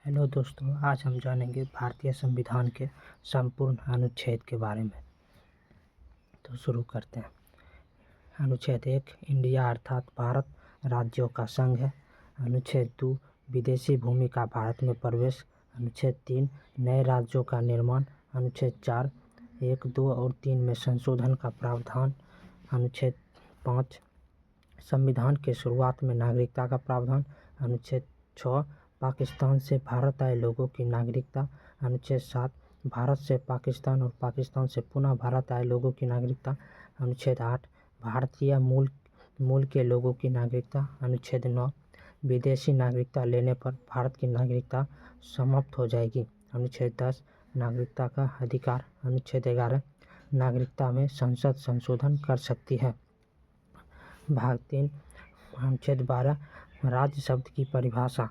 Hello दोस्तों, आज हम जानेंगे भारतीय संविधान के संपूर्ण अनुच्छेद के बारे में। तो शुरू करते हैं। अनुच्छेद 1 इंडिया अर्थात भारत राज्यों का संघ है। अनुच्छेद 2 विदेशी भूमि का भारत में प्रवेश। अनुच्छेद 3 नए राज्यों का निर्माण। अनुच्छेद 4 1, 2 और 3 में संशोधन का प्रावधान। अनुच्छेद 5 संविधान के शुरुआत में नागरिकता का प्रावधान। अनुच्छेद 6 पाकिस्तान से भारत आए लोगों की नागरिकता। अनुच्छेद 7 भारत से पाकिस्तान और पाकिस्तान से पुनः भारत आए लोगों की नागरिकता। अनुच्छेद 8 भारतीय मूल के लोगों की नागरिकता। अनुच्छेद 9 विदेशी नागरिकता लेने पर भारत की नागरिकता समाप्त हो जाएगी। अनुच्छेद 10 नागरिकता का अधिकार। अनुच्छेद 11 नागरिकता में संसद संशोधन कर सकती है। भाग 3 अनुच्छेद 12 राज्य शब्द की परिभाषा।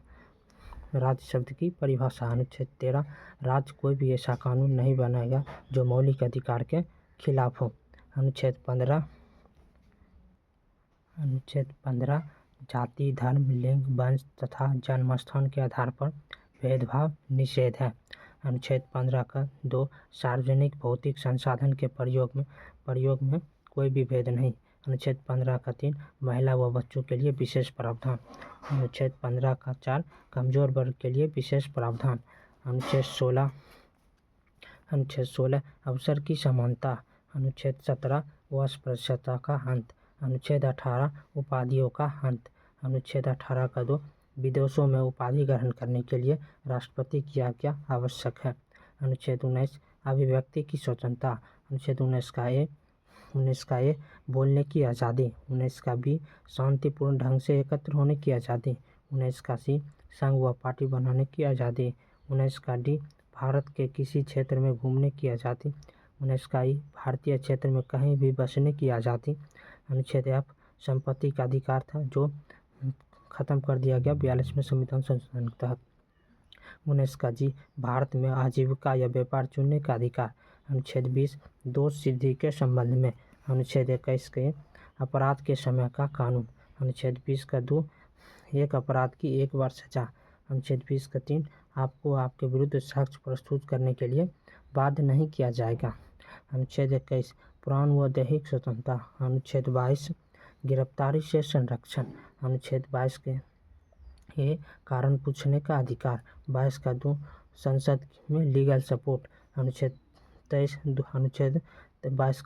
अनुच्छेद 13 राज्य कोई भी ऐसा कानून नहीं बनाएगा जो मौलिक अधिकार के खिलाफ हो। अनुच्छेद 15 जाति, धर्म, लिंग, वंश तथा जन्मस्थान के आधार पर भेदभाव निषेध है। अनुच्छेद 15 का 2 सार्वजनिक भौतिक संसाधन के प्रयोग में कोई भी भेद नहीं। अनुच्छेद 15 का 3 महिला व बच्चों के लिए विशेष प्रावधान। अनुच्छेद 15 का 4 कमजोर वर्ग के लिए विशेष प्रावधान। अनुच्छेद 16 अवसर की समानता। अनुच्छेद 17 अस्पृश्यता का अंत। अनुच्छेद 18 उपाधियों का अंत। अनुच्छेद 18 का 2 विदेशों में उपाधि ग्रहण करने के लिए राष्ट्रपति की आज्ञा आवश्यक है। अनुच्छेद 19 अभिव्यक्ति की स्वतंत्रता। अनुच्छेद 19 का ए बोलने की आज़ादी। 19 का बी शांतिपूर्ण ढंग से एकत्र होने की आज़ादी। 19 का सी संघ व पार्टी बनाने की आज़ादी। 19 का डी भारत के किसी क्षेत्र में घूमने की आज़ादी। 19 का ई भारतीय क्षेत्र में कहीं भी बसने की आज़ादी। अनुच्छेद एफ संपत्ति का अधिकार था जो खत्म कर दिया गया 42वें संविधान संशोधन के तहत। 19 का जी भारत में आजीविका या व्यापार चुनने का अधिकार। अनुच्छेद 20 दोष सिद्धि के संबंध में। अनुच्छेद 21 के अपराध के समय का कानून। अनुच्छेद 20 का 2 एक अपराध की 1 वर्ष सजा। अनुच्छेद 20 का 3 आपको आपके विरुद्ध साक्ष्य प्रस्तुत करने के लिए बाध्य नहीं किया जाएगा। अनुच्छेद 21 प्राण व दैहिक स्वतंत्रता। अनुच्छेद 22 गिरफ्तारी से संरक्षण। अनुच्छेद 22 के ये कारण पूछने का अधिकार। 22 का 2 संसद में लीगल सपोर्ट। अनुच्छेद 22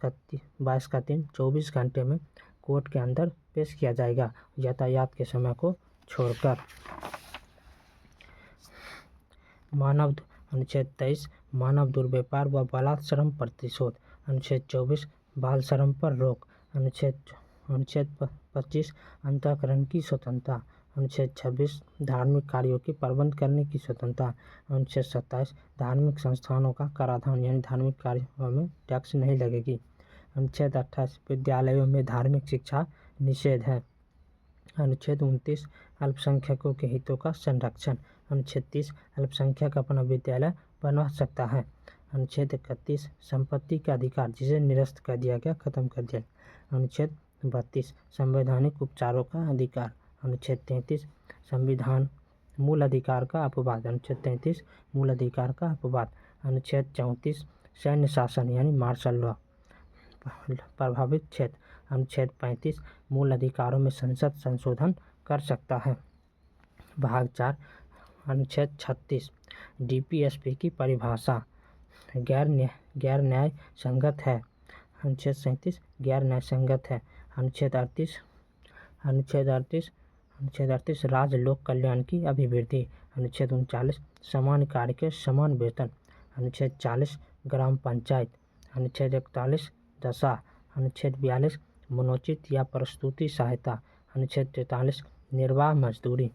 का 3 24 घंटे में कोर्ट के अंदर पेश किया जाएगा यातायात के समय को छोड़कर। अनुच्छेद 23 मानव दुर्व्यवहार व बलात्श्रम प्रतिशोध। अनुच्छेद 24 बाल श्रम पर रोक। अनुच्छेद 25 अंतःकरण की स्वतंत्रता। अनुच्छेद 26 धार्मिक कार्यों के प्रबंध करने की स्वतंत्रता। अनुच्छेद 27 धार्मिक संस्थानों का कराधान यानी धार्मिक कार्यों में टैक्स नहीं लगेगी। अनुच्छेद 28 विद्यालयों में धार्मिक शिक्षा निषेध है। अनुच्छेद 29 अल्पसंख्यकों के हितों का संरक्षण। अनुच्छेद 30 अल्पसंख्यक अपना विद्यालय बनवा सकता है। अनुच्छेद 31 संपत्ति का अधिकार जिसे निरस्त कर दिया गया खत्म कर दिया। अनुच्छेद 32 संवैधानिक उपचारों का अधिकार। अनुच्छेद 33 संविधान मूल अधिकार का अपवाद। अनुच्छेद 33 मूल अधिकार का अपवाद। अनुच्छेद 34 सैन्य शासन यानी मार्शल लॉ प्रभावित क्षेत्र। अनुच्छेद 35 मूल अधिकारों में संसद संशोधन कर सकता है। भाग 4 अनुच्छेद 36 डीपीएसपी की परिभाषा गैर न्याय संगत है। अनुच्छेद 37 गैर न्याय संगत है। अनुच्छेद 38 राज्य लोक कल्याण की अभिवृद्धि। अनुच्छेद 39 समान कार्य के समान वेतन। अनुच्छेद 40 ग्राम पंचायत। अनुच्छेद 41 दशा। अनुच्छेद 42 मनोचित या प्रस्तुति सहायता। अनुच्छेद 43 निर्वाह मजदूरी।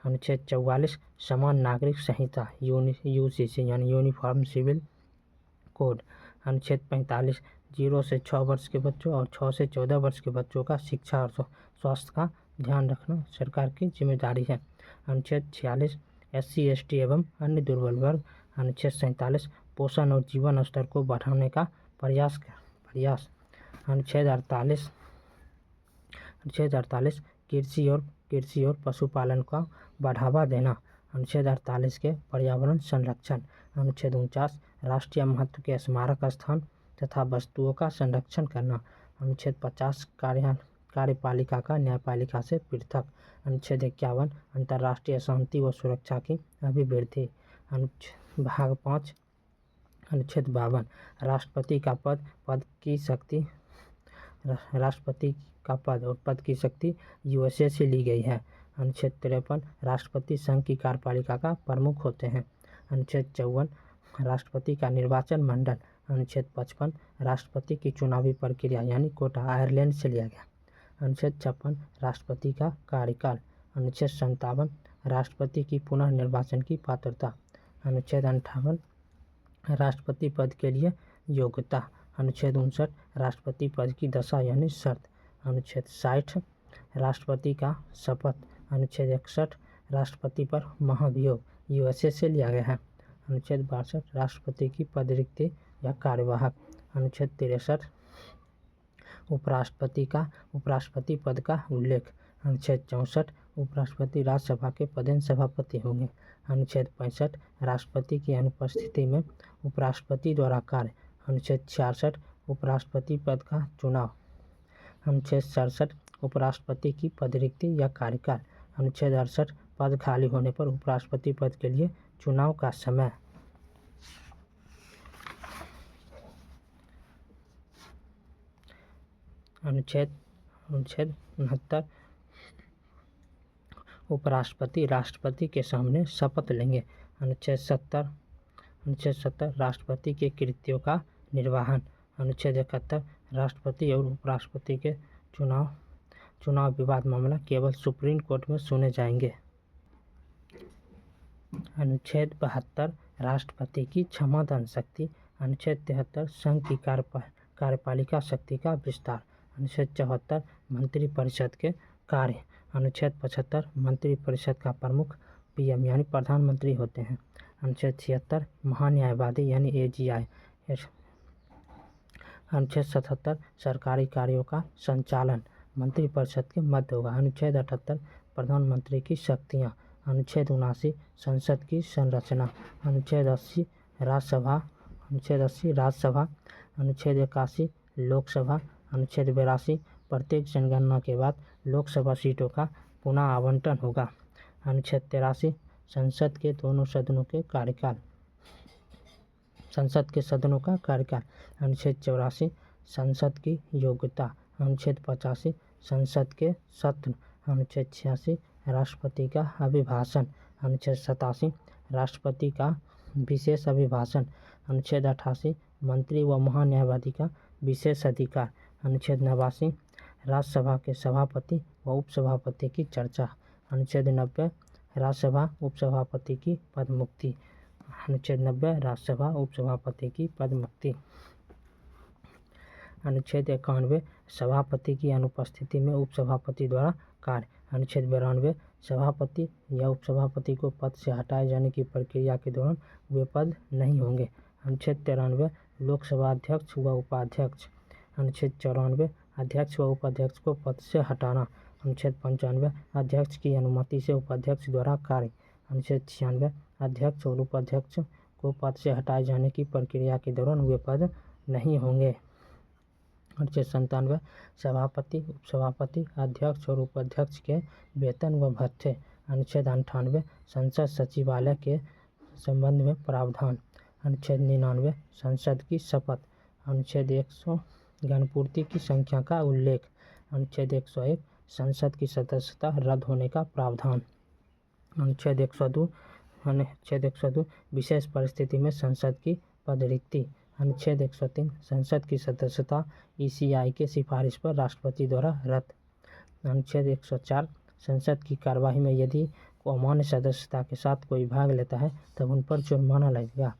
अनुच्छेद 44 समान नागरिक संहिता यूसीसी यानी यूनिफॉर्म सिविल कोड। अनुच्छेद 45 0 से 6 वर्ष के बच्चों और 6 से 14 वर्ष के बच्चों का शिक्षा और स्वास्थ्य का ध्यान रखना सरकार की जिम्मेदारी है। अनुच्छेद 46 SC ST एवं अन्य दुर्बल वर्ग। अनुच्छेद 47 पोषण और जीवन स्तर को बढ़ाने का प्रयास। अनुच्छेद 48 कृषि और पशुपालन का बढ़ावा देना। अनुच्छेद 48 के पर्यावरण संरक्षण। अनुच्छेद 49 राष्ट्रीय महत्व के स्मारक स्थान तथा वस्तुओं का संरक्षण करना। अनुच्छेद 50 कार्यपालिका का न्यायपालिका से पृथक। अनुच्छेद 51 अंतर्राष्ट्रीय शांति व सुरक्षा की अभिवृद्धि। भाग 5 अनुच्छेद 52 राष्ट्रपति का पद और पद की शक्ति यूएसए से ली गई है। अनुच्छेद 53 राष्ट्रपति संघ की कार्यपालिका का प्रमुख होते हैं। अनुच्छेद 54 राष्ट्रपति का निर्वाचन मंडल। अनुच्छेद 55 राष्ट्रपति की चुनावी प्रक्रिया यानी कोटा आयरलैंड से लिया गया। अनुच्छेद 56 राष्ट्रपति का कार्यकाल। अनुच्छेद 57 राष्ट्रपति की पुनः निर्वाचन की पात्रता। अनुच्छेद 58 राष्ट्रपति पद के लिए योग्यता। अनुच्छेद 59 राष्ट्रपति पद की दशा यानी शर्त। अनुच्छेद 60 राष्ट्रपति का शपथ। अनुच्छेद 61 राष्ट्रपति पर महाभियोग यूएसए से लिया गया है। अनुच्छेद 62 राष्ट्रपति की पदरिक्ति या कार्यवाहक। अनुच्छेद 63 उपराष्ट्रपति पद का उल्लेख। अनुच्छेद 64 उपराष्ट्रपति राज्यसभा के पदेन सभापति होंगे। अनुच्छेद 65 राष्ट्रपति की अनुपस्थिति में उपराष्ट्रपति द्वारा कार्य। अनुच्छेद 66 उपराष्ट्रपति पद का चुनाव। अनुच्छेद 67 उपराष्ट्रपति की पदरिक्ति या कार्यकाल। अनुच्छेद 68 पद खाली होने पर उपराष्ट्रपति पद के लिए चुनाव का समय। अनुच्छेद 69 उपराष्ट्रपति राष्ट्रपति के सामने शपथ लेंगे। अनुच्छेद 70 राष्ट्रपति के कृत्यों का निर्वहन। अनुच्छेद 71 राष्ट्रपति और उपराष्ट्रपति के चुनाव विवाद मामला केवल सुप्रीम कोर्ट में सुने जाएंगे। अनुच्छेद 72 राष्ट्रपति की क्षमादान शक्ति। अनुच्छेद 73 संघ की कार्यपालिका शक्ति का विस्तार। अनुच्छेद 74 मंत्रिपरिषद के कार्य। अनुच्छेद 75 मंत्रिपरिषद का प्रमुख पीएम यानी प्रधानमंत्री होते हैं। अनुच्छेद 76 महान्यायवादी यानी एजीआई। अनुच्छेद 77 सरकारी कार्यों का संचालन मंत्रिपरिषद के मध्य होगा। अनुच्छेद 78 प्रधानमंत्री की शक्तियाँ। अनुच्छेद 79 संसद की संरचना। अनुच्छेद 80 राज्यसभा। अनुच्छेद 81 लोकसभा। अनुच्छेद 82 प्रत्येक जनगणना के बाद लोकसभा सीटों का पुनः आवंटन होगा। अनुच्छेद 83 संसद के सदनों का कार्यकाल। अनुच्छेद 84 संसद की योग्यता। अनुच्छेद 85 संसद के सत्र। अनुच्छेद 86 राष्ट्रपति का अभिभाषण। अनुच्छेद 87 राष्ट्रपति का विशेष अभिभाषण। अनुच्छेद 88 मंत्री व महान्यायवादी का विशेष अधिकार। अनुच्छेद 89 राज्यसभा के सभापति व उपसभापति की चर्चा। अनुच्छेद 90 राज्यसभा उपसभापति की पदमुक्ति। अनुच्छेद 90 राज्यसभा उपसभापति की पदमुक्ति। अनुच्छेद 91 सभापति की अनुपस्थिति में उपसभापति द्वारा कार्य। अनुच्छेद 92 सभापति या उपसभापति को पद से हटाए जाने की प्रक्रिया के दौरान वे पद नहीं होंगे। अनुच्छेद 93 लोकसभा अध्यक्ष व उपाध्यक्ष। अनुच्छेद 94 अध्यक्ष व उपाध्यक्ष को पद से हटाना। अनुच्छेद 95 अध्यक्ष की अनुमति से उपाध्यक्ष द्वारा कार्य। अनुच्छेद 96 अध्यक्ष और उपाध्यक्ष को पद से हटाए जाने की प्रक्रिया के दौरान वे पद नहीं होंगे। अनुच्छेद 97 सभापति उपसभापति अध्यक्ष और उपाध्यक्ष के वेतन व भत्ते। अनुच्छेद 98 संसद सचिवालय के संबंध में प्रावधान। अनुच्छेद 99 संसद की शपथ। अनुच्छेद 100 गणपूर्ति की संख्या का उल्लेख। अनुच्छेद 101 संसद की सदस्यता रद्द होने का प्रावधान। अनुच्छेद 102 विशेष परिस्थिति में संसद की पदरिक्ति। अनुच्छेद 103 संसद की सदस्यता ईसीआई के सिफारिश पर राष्ट्रपति द्वारा रद्द। अनुच्छेद 104 संसद की कार्यवाही में यदि अमान्य सदस्यता के साथ कोई भाग लेता है तब उन पर जुर्माना लगेगा।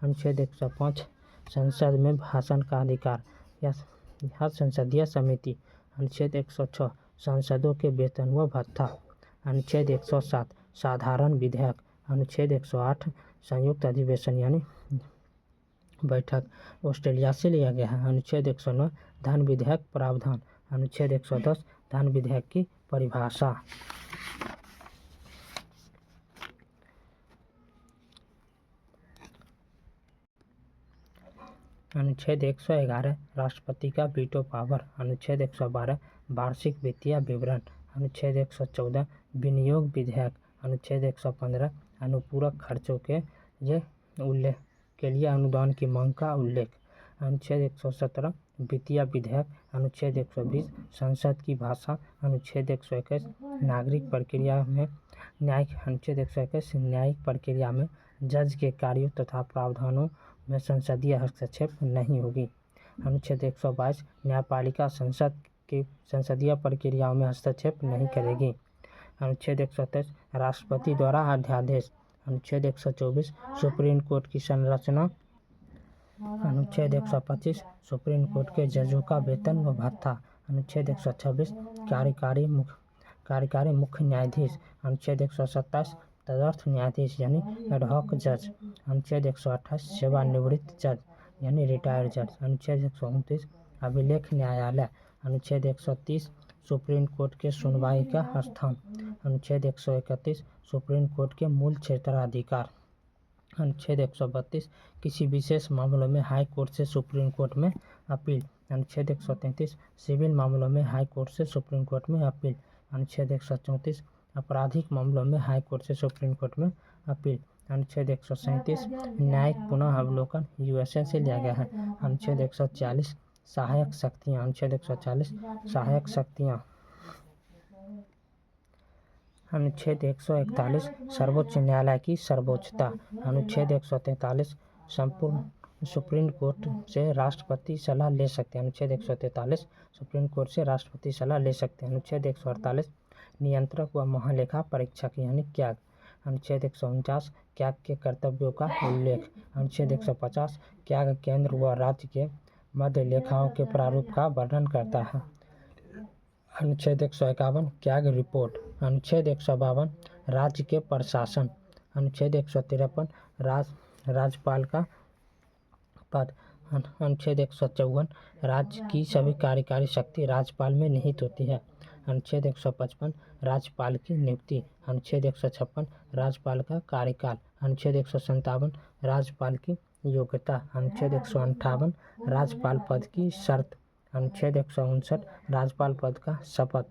अनुच्छेद 105 संसद में भाषण का अधिकार या संसदीय समिति। अनुच्छेद 106 सांसदों के वेतन व भत्ता। अनुच्छेद 107 साधारण विधेयक। अनुच्छेद 108 संयुक्त अधिवेशन यानी बैठक ऑस्ट्रेलिया से लिया गया है। अनुच्छेद 109 धन विधेयक प्रावधान। अनुच्छेद 110 धन विधेयक की परिभाषा। अनुच्छेद 111 राष्ट्रपति का वीटो पावर। अनुच्छेद 112 वार्षिक वित्तीय विवरण। अनुच्छेद 114 विनियोग विधेयक। अनुच्छेद 115 अनुपूरक खर्चों के उल्लेख के लिए अनुदान की मांग का उल्लेख। अनुच्छेद 117 वित्तीय विधेयक। अनुच्छेद 120 संसद की भाषा। अनुच्छेद 121 नागरिक प्रक्रिया में न्यायिक। अनुच्छेद 121 न्यायिक प्रक्रिया में जज के कार्यों तथा प्रावधानों में संसदीय हस्तक्षेप नहीं होगी। अनुच्छेद 122 न्यायपालिका संसद की संसदीय प्रक्रियाओं में हस्तक्षेप नहीं करेगी। अनुच्छेद 123 राष्ट्रपति द्वारा अध्यादेश। अनुच्छेद 124 सुप्रीम कोर्ट की संरचना। अनुच्छेद 125 सुप्रीम कोर्ट के जजों का वेतन व भत्ता। अनुच्छेद 126 कार्यकारी मुख्य न्यायाधीश। अनुच्छेद 127 तदर्थ न्यायाधीश यानी एडहॉक जज। अनुच्छेद 128 सेवानिवृत्त जज यानी रिटायर्ड जज। अनुच्छेद 129 अभिलेख न्यायालय। अनुच्छेद 130 सुप्रीम कोर्ट के सुनवाई का स्थान। अनुच्छेद 131 सुप्रीम कोर्ट के मूल क्षेत्राधिकार। अनुच्छेद 132 किसी विशेष मामलों में हाई कोर्ट से सुप्रीम कोर्ट में अपील। अनुच्छेद 133 सिविल मामलों में हाई कोर्ट से सुप्रीम कोर्ट में अपील। अनुच्छेद 134 आपराधिक मामलों में हाई कोर्ट से सुप्रीम कोर्ट में अपील। अनुच्छेद 137 न्यायिक पुनः अवलोकन यूएसए से लिया गया है। अनुच्छेद 140 सहायक शक्तियाँ। अनुच्छेद 140 सहायक शक्तियाँ। अनुच्छेद 141 सर्वोच्च न्यायालय की सर्वोच्चता। अनुच्छेद 143 संपूर्ण सुप्रीम कोर्ट से राष्ट्रपति सलाह ले सकते हैं। अनुच्छेद 143 सुप्रीम कोर्ट से राष्ट्रपति सलाह ले सकते हैं। अनुच्छेद 148 नियंत्रक व महालेखा परीक्षक यानी क्याग। अनुच्छेद 149 क्याग के कर्तव्यों का उल्लेख। अनुच्छेद 150 क्याग केंद्र व राज्य के मध्य लेखाओं के प्रारूप का वर्णन करता है। अनुच्छेद 151 क्याग रिपोर्ट। अनुच्छेद 152 राज्य के प्रशासन। अनुच्छेद 153 राज्यपाल का पद। अनुच्छेद 154 राज्य की सभी कार्यकारी शक्ति राज्यपाल में निहित होती है। अनुच्छेद 155 राज्यपाल की नियुक्ति। अनुच्छेद 156 राज्यपाल का कार्यकाल। अनुच्छेद 157 राज्यपाल की योग्यता। अनुच्छेद 158 राज्यपाल पद की शर्त। अनुच्छेद 159 राज्यपाल पद का शपथ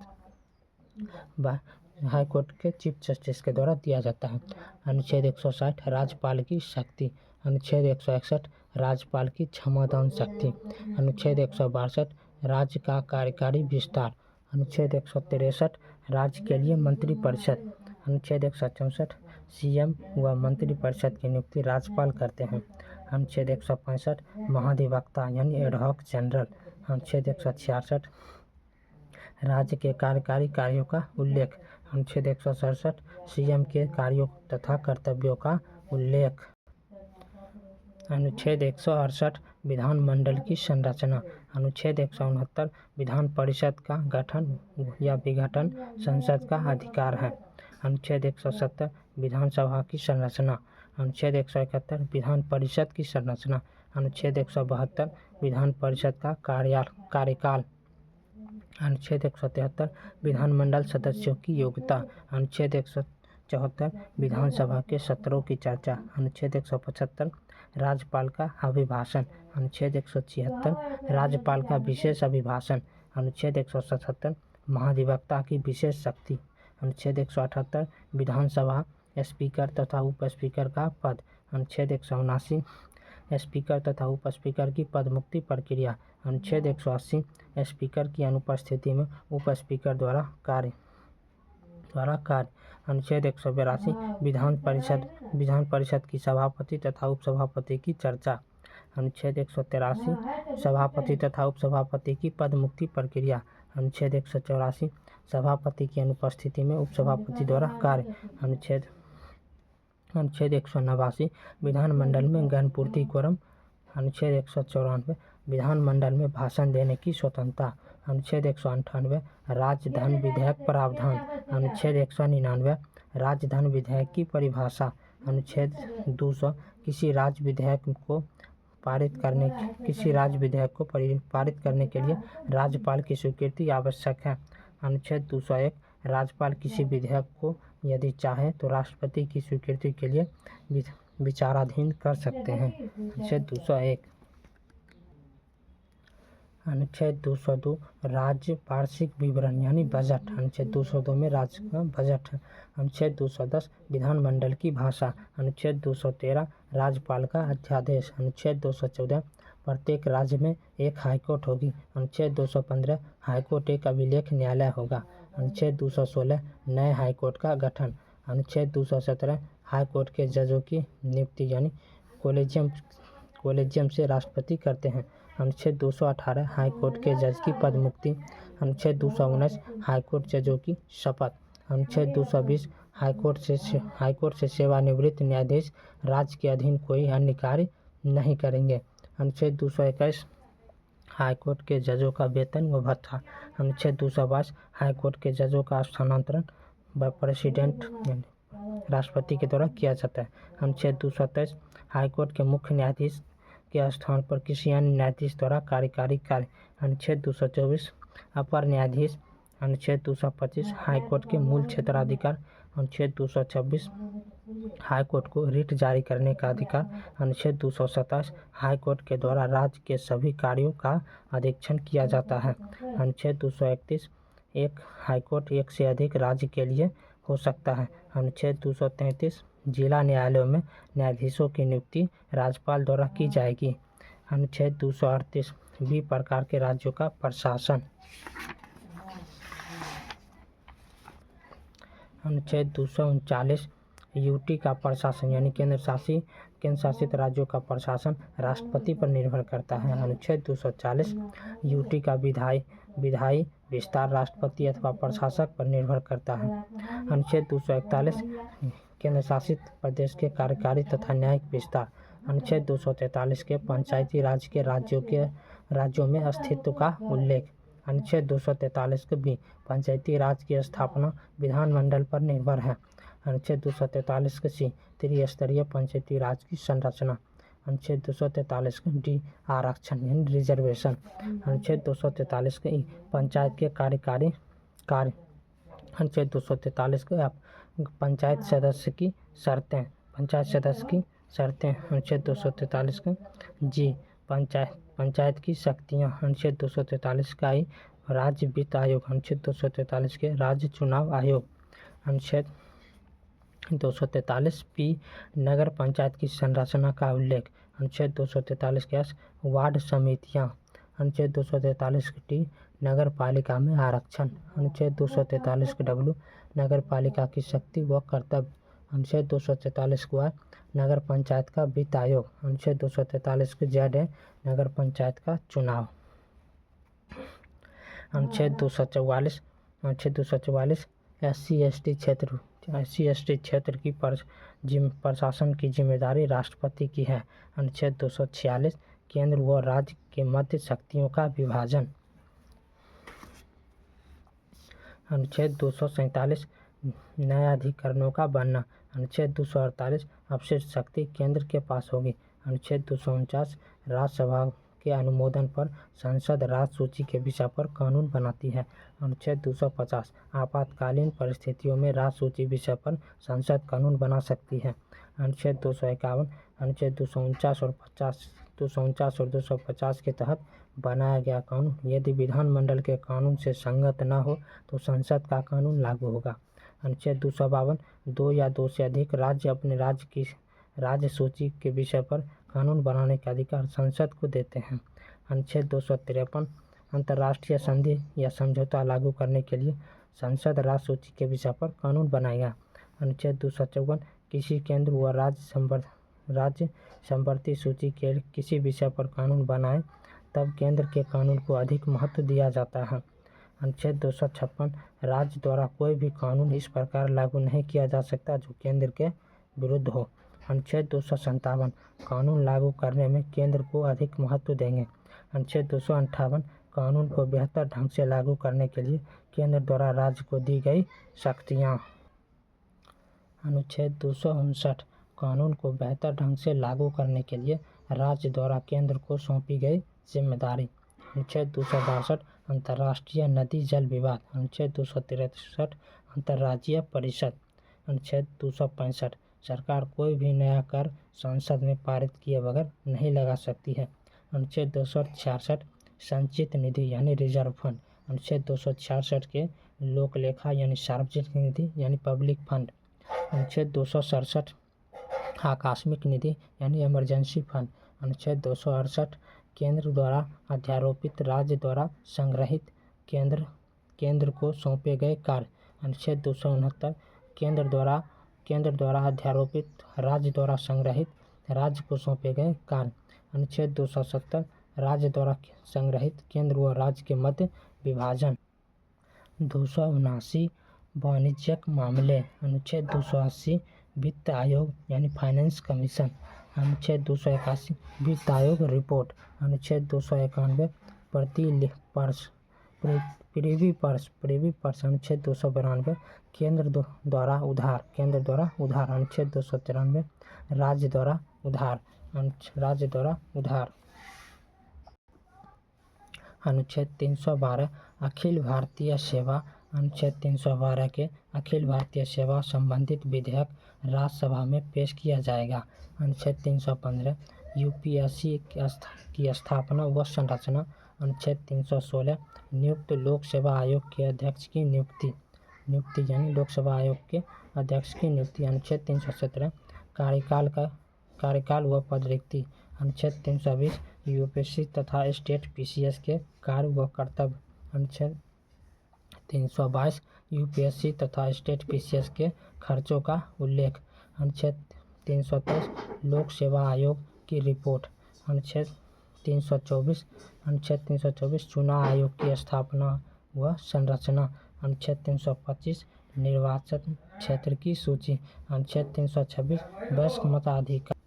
हाईकोर्ट के चीफ जस्टिस के द्वारा दिया जाता है। अनुच्छेद 160 राज्यपाल की शक्ति। अनुच्छेद 161 राज्यपाल की क्षमादान शक्ति। अनुच्छेद 162 राज्य का कार्यकारी विस्तार। अनुच्छेद 163 राज्य के लिए मंत्रिपरिषद। अनुच्छेद 164 सीएम व मंत्रिपरिषद की नियुक्ति राज्यपाल करते हैं। अनुच्छेद 165 महाधिवक्ता यानी एडहॉक जनरल। अनुच्छेद 166 राज्य के कार्यकारी कार्यों का उल्लेख। अनुच्छेद 167 सीएम के कार्यों तथा कर्तव्यों का उल्लेख। अनुच्छेद 168 विधानमंडल की संरचना। अनुच्छेद 169 विधान परिषद का गठन या विघटन संसद का अधिकार है। अनुच्छेद 170 विधानसभा की संरचना। अनुच्छेद 171 विधान परिषद की संरचना। अनुच्छेद 172 विधान परिषद का कार्यकाल। अनुच्छेद 173 विधानमंडल सदस्यों की योग्यता। अनुच्छेद 174 विधानसभा के सत्रों की चर्चा। अनुच्छेद 175 राज्यपाल का अभिभाषण। अनुच्छेद 176 राज्यपाल का विशेष अभिभाषण। अनुच्छेद 177 महाधिवक्ता की विशेष शक्ति। अनुच्छेद 178 विधानसभा स्पीकर तथा उप स्पीकर का पद। अनुच्छेद 179 स्पीकर तथा उप स्पीकर की पदमुक्ति प्रक्रिया। अनुच्छेद 180 स्पीकर की अनुपस्थिति में उप स्पीकर द्वारा कार्य। अनुच्छेद 182 विधान परिषद की सभापति तथा उपसभापति की चर्चा। अनुच्छेद 183 सभापति तथा उपसभापति की पदमुक्ति प्रक्रिया। अनुच्छेद 184 सभापति की अनुपस्थिति में उपसभापति द्वारा कार्य। अनुच्छेद 189 विधानमंडल में गणपूर्ति कोरम। अनुच्छेद 194 विधानमंडल में भाषण देने की स्वतंत्रता। अनुच्छेद 198 राजधन विधेयक प्रावधान। अनुच्छेद 199 राजधन विधेयक की परिभाषा। अनुच्छेद 200 किसी राज्य विधेयक को पारित करने के लिए राज्यपाल की स्वीकृति आवश्यक है। अनुच्छेद 201 राज्यपाल किसी विधेयक को यदि चाहे तो राष्ट्रपति की स्वीकृति के लिए विचाराधीन कर सकते हैं। अनुच्छेद 201। अनुच्छेद 202 राज्य वार्षिक विवरण यानी बजट। अनुच्छेद 202 में राज्य का बजट है। अनुच्छेद 210 विधानमंडल की भाषा। अनुच्छेद 213 राज्यपाल का अध्यादेश। अनुच्छेद 214 प्रत्येक राज्य में एक हाईकोर्ट होगी। अनुच्छेद 215 हाईकोर्ट एक अभिलेख न्यायालय होगा। अनुच्छेद 216 नए हाईकोर्ट का गठन। अनुच्छेद 217 हाईकोर्ट के जजों की नियुक्ति यानी कोलेजियम से राष्ट्रपति करते हैं। अनुच्छेद 218 हाईकोर्ट के जज की पद मुक्ति। अनुच्छेद 219 हाईकोर्ट जजों की शपथ। अनुच्छेद 220 हाईकोर्ट से सेवानिवृत्त न्यायाधीश राज्य के अधीन कोई अन्य कार्य नहीं करेंगे। अनुच्छेद 221 हाईकोर्ट के जजों का वेतन व भत्ता। अनुच्छेद 222 हाईकोर्ट के जजों का स्थानांतरण प्रेसिडेंट राष्ट्रपति के द्वारा किया जाता है। अनुच्छेद 223 हाईकोर्ट के मुख्य न्यायाधीश के स्थान पर किसी अन्य न्यायाधीश द्वारा कार्यकारी कार्य। अनुच्छेद 224 अपर न्यायाधीश। अनुच्छेद 225 हाईकोर्ट के मूल क्षेत्राधिकार। अनुच्छेद 226 हाईकोर्ट को रिट जारी करने का अधिकार। अनुच्छेद 227 हाईकोर्ट के द्वारा राज्य के सभी कार्यों का अधीक्षण किया जाता है। अनुच्छेद 231 एक हाईकोर्ट एक से अधिक राज्य के लिए हो सकता है। अनुच्छेद 233 जिला न्यायालयों में न्यायाधीशों की नियुक्ति राज्यपाल द्वारा की जाएगी। अनुच्छेद 238 भी प्रकार के राज्यों का प्रशासन। अनुच्छेद 239 यूटी का प्रशासन यानी केंद्र शासित राज्यों का प्रशासन राष्ट्रपति पर निर्भर करता है। अनुच्छेद 240 यूटी का विधायी विस्तार राष्ट्रपति अथवा प्रशासक पर निर्भर करता है। अनुच्छेद 241 केंद्र शासित प्रदेश के कार्यकारी तथा न्यायिक विस्तार। अनुच्छेद 243 के पंचायती राज के राज्यों में अस्तित्व का उल्लेख। अनुच्छेद 243 के भी पंचायती राज की स्थापना विधानमंडल पर निर्भर है। अनुच्छेद 243 के सी त्रिस्तरीय पंचायती राज की संरचना। अनुच्छेद 243 के डी आरक्षण यानी रिजर्वेशन। अनुच्छेद 243 के ई पंचायत के कार्यकारी कार्य। अनुच्छेद 243 के पंचायत सदस्य की शर्तें। अनुच्छेद 243 के जी पंचायत की शक्तियाँ। अनुच्छेद 243 का आई राज्य वित्त आयोग। अनुच्छेद 243 के राज्य चुनाव आयोग। अनुच्छेद 243 पी नगर पंचायत की संरचना का उल्लेख। अनुच्छेद 243 के एस वार्ड समितियाँ। अनुच्छेद 243 के टी नगर पालिका में आरक्षण। अनुच्छेद 243 के डब्ल्यू नगर पालिका की शक्ति व कर्तव्य। अनुच्छेद 243 को आर नगर पंचायत का वित्त आयोग। अनुच्छेद 243 के जेड है नगर पंचायत का चुनाव। अनुच्छेद 244 SC ST क्षेत्र की प्रशासन की जिम्मेदारी राष्ट्रपति की है। अनुच्छेद 246 केंद्र व राज्य के मध्य शक्तियों का विभाजन। अनुच्छेद 247 न्यायाधिकरणों का बनना। अनुच्छेद 248 अपशिष्ट शक्ति केंद्र के पास होगी। अनुच्छेद 249 राज्यसभा के अनुमोदन पर संसद राज्य सूची के विषय पर कानून बनाती है। अनुच्छेद 250 आपातकालीन परिस्थितियों में राज्य सूची विषय पर संसद कानून बना सकती है। अनुच्छेद 251 अनुच्छेद 249 और 250 के तहत बनाया गया कानून यदि विधानमंडल के कानून से संगत न हो तो संसद का कानून लागू होगा। अनुच्छेद 252 दो या दो से अधिक राज्य अपने राज्य की राज्य सूची के विषय पर कानून बनाने का अधिकार संसद को देते हैं। अनुच्छेद 253 अंतर्राष्ट्रीय संधि या समझौता लागू करने के लिए संसद राज्य सूची के विषय पर कानून बनाएगा। अनुच्छेद 254 किसी केंद्र व राज्य संवर्ती सूची के किसी विषय पर कानून बनाए तब केंद्र के कानून को अधिक महत्व दिया जाता है। अनुच्छेद 256 राज्य द्वारा कोई भी कानून इस प्रकार लागू नहीं किया जा सकता जो केंद्र के विरुद्ध हो। अनुच्छेद 257 कानून लागू करने में केंद्र को अधिक महत्व देंगे। अनुच्छेद 258 कानून को बेहतर ढंग से लागू करने के लिए केंद्र द्वारा राज्य को दी गई शक्तियाँ। अनुच्छेद 259 कानून को बेहतर ढंग से लागू करने के लिए राज्य द्वारा केंद्र को सौंपी गई जिम्मेदारी। अनुच्छेद 262 अंतर्राष्ट्रीय नदी जल विवाद। अनुच्छेद 263 अंतर्राज्यीय परिषद। अनुच्छेद 265 सरकार कोई भी नया कर संसद में पारित किए बगैर नहीं लगा सकती है। अनुच्छेद 266 संचित निधि यानी रिजर्व फंड। अनुच्छेद 266 के लोक लेखा यानी सार्वजनिक निधि यानी पब्लिक फंड। अनुच्छेद 267 आकस्मिक निधि यानी इमरजेंसी फंड। अनुच्छेद 268 केंद्र द्वारा अध्यारोपित राज्य द्वारा संग्रहित केंद्र को सौंपे गए कार्य। अनुच्छेद 269 केंद्र द्वारा अध्यारोपित राज्य द्वारा संग्रहित राज्य को सौंपे गए कार्य। अनुच्छेद 270 राज्य द्वारा संग्रहित केंद्र व राज्य के मध्य विभाजन। 279 वाणिज्यिक मामले। अनुच्छेद 280 वित्त आयोग यानी फाइनेंस कमीशन। अनुच्छेद 281 वित्त आयोग रिपोर्ट। अनुच्छेद 291 प्रीवी पर्स। अनुच्छेद 292 केंद्र द्वारा उधार। अनुच्छेद 293 राज्य द्वारा उधार। अनुच्छेद 312 अखिल भारतीय सेवा। अनुच्छेद 312 के अखिल भारतीय सेवा संबंधित विधेयक राज्यसभा में पेश किया जाएगा। अनुच्छेद 315 यूपीएससी की स्थापना व संरचना। अनुच्छेद 316 नियुक्त लोक सेवा आयोग के अध्यक्ष की नियुक्ति यानी लोकसभा आयोग के अध्यक्ष की नियुक्ति। अनुच्छेद 317 कार्यकाल व पदरिक्ति। अनुच्छेद 320 यूपीएससी तथा स्टेट पीसीएस के कार्य व कर्तव्य। अनुच्छेद 322 यूपीएससी तथा स्टेट पीसीएस के खर्चों का उल्लेख। अनुच्छेद 323 लोक सेवा आयोग की रिपोर्ट। अनुच्छेद 324 चुनाव आयोग की स्थापना व संरचना। अनुच्छेद 325 निर्वाचन क्षेत्र की सूची। अनुच्छेद 326 वयस्क मताधिकार।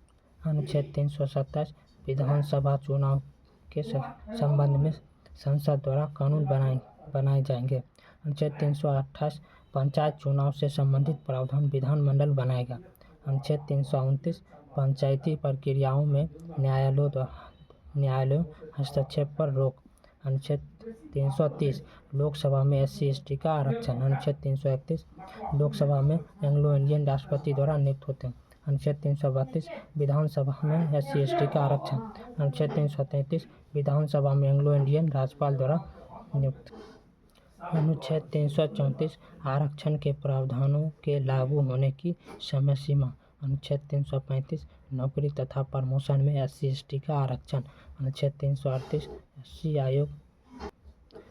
अनुच्छेद 327 विधानसभा चुनाव के संबंध में संसद द्वारा कानून बनाए जाएंगे। अनुच्छेद 328 पंचायत चुनाव से संबंधित प्रावधान विधानमंडल बनाएगा। अनुच्छेद 329 पंचायती प्रक्रियाओं में न्यायालयों हस्तक्षेप पर रोक। अनुच्छेद 330 लोकसभा में SC/ST का आरक्षण। अनुच्छेद 331 लोकसभा में एंग्लो इंडियन राष्ट्रपति द्वारा नियुक्त होते हैं। अनुच्छेद 332 विधानसभा में SC/ST का आरक्षण। अनुच्छेद 333 विधानसभा में एंग्लो इंडियन राज्यपाल द्वारा नियुक्त। अनुच्छेद 334 आरक्षण के प्रावधानों के लागू होने की समय सीमा। अनुच्छेद 335 नौकरी तथा प्रमोशन में SC/ST का आरक्षण। अनुच्छेद 338 SC आयोग।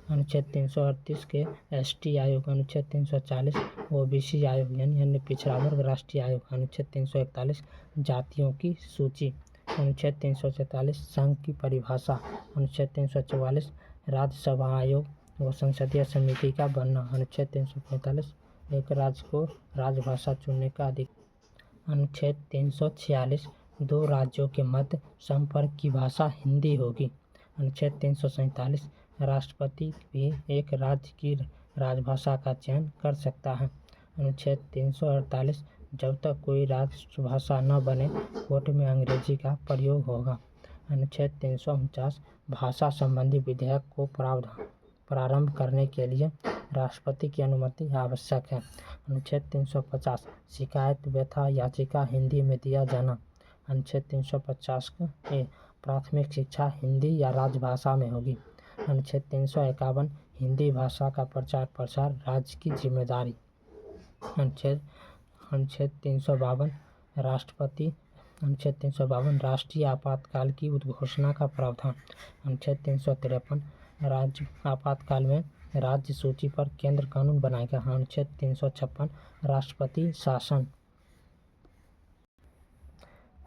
अनुच्छेद 338 के ST आयोग। अनुच्छेद 340 OBC आयोग यानी अन्य पिछड़ा वर्ग राष्ट्रीय आयोग। अनुच्छेद 341 जातियों की सूची। अनुच्छेद 344 संघ की परिभाषा। अनुच्छेद 344 राज्यसभा आयोग व संसदीय समिति का बनना। अनुच्छेद 345 एक राज्य को राजभाषा चुनने का अधिकार। अनुच्छेद 346 दो राज्यों के मध्य संपर्क की भाषा हिंदी होगी। अनुच्छेद 347 राष्ट्रपति भी एक राज्य की राजभाषा का चयन कर सकता है। अनुच्छेद 348 जब तक कोई राष्ट्रभाषा न बने कोर्ट में अंग्रेजी का प्रयोग होगा। अनुच्छेद 349 भाषा संबंधी विधेयक को प्रारंभ करने के लिए राष्ट्रपति की अनुमति आवश्यक है। अनुच्छेद 350 शिकायत व्यथा याचिका हिंदी में दिया जाना। अनुच्छेद 350 प्राथमिक शिक्षा हिंदी या राजभाषा में होगी। अनुच्छेद 351 हिंदी भाषा का प्रचार प्रसार राज्य की जिम्मेदारी। अनुच्छेद 352 राष्ट्रीय आपातकाल की उद्घोषणा का प्रावधान। अनुच्छेद 353 राज्य आपातकाल में राज्य सूची पर केंद्र कानून बनाएगा। अनुच्छेद 356 राष्ट्रपति शासन।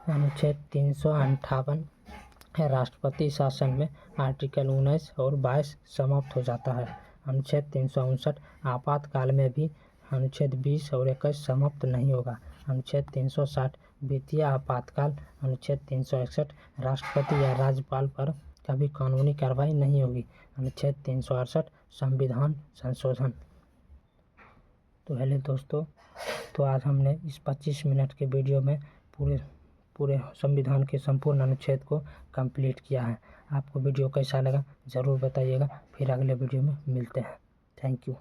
अनुच्छेद 358 राष्ट्रपति शासन में आर्टिकल 19 और 22 समाप्त हो जाता है। अनुच्छेद 359 आपातकाल में भी अनुच्छेद 20 और 21 समाप्त नहीं होगा। अनुच्छेद 360 वित्तीय आपातकाल। अनुच्छेद 361 राष्ट्रपति या राज्यपाल पर कभी कानूनी कार्रवाई नहीं होगी। अनुच्छेद 368 संविधान संशोधन। तो हेलो दोस्तों, तो आज हमने इस 25 मिनट के वीडियो में पूरे संविधान के संपूर्ण अनुच्छेद को कंप्लीट किया है। आपको वीडियो कैसा लगा ज़रूर बताइएगा। फिर अगले वीडियो में मिलते हैं। Thank you.